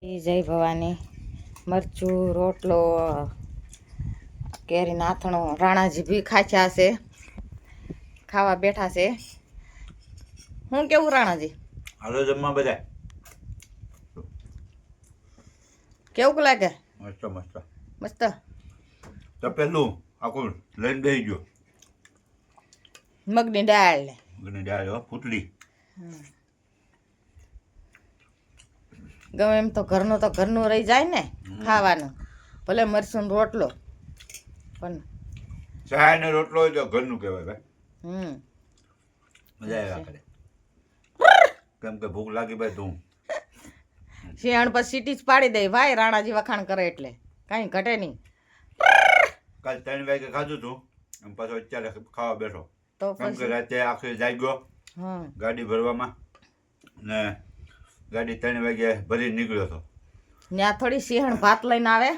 જય ભવાની. મરચું રોટલો કેરી નાથણો રાણાજી ભી ખાચા છે, ખાવા બેઠા છે. હું કેવું રાણાજી? હાલો જમવા બધા. કેવું લાગે? મસ્ત મસ્ત મસ્ત. તો પેલું આખું લઈને બેસી ગયો. મગની દાળ મગની દાળ હો, ફૂટલી. ગમે એમ તો ઘરનું રહી જાય ને ખાવાનું, ભલે મરચું રોટલો પણ ચા ને રોટલો હોય તો ઘરનું કહેવાય ભાઈ. મજા આવ્યા કરે. કેમ કે ભૂખ લાગી ભાઈ તું શિયાળ પર સીટી જ પાડી દે ભાઈ. રાણાજી વખાણ કરે એટલે કાંઈ ઘટે નહીં. કાલ 3 વાગે ખાધું તું અને પાછો અત્યારે ખાવા બેઠો. તો કેમ કે પછી રાતે આખરે જાગ્યો ગાડી ભરવામાં ને ગાડી 3 વાગે ભરી નીકળ્યો હતો. ત્યાં થોડી સિંહણ ભાત લઈને આવે.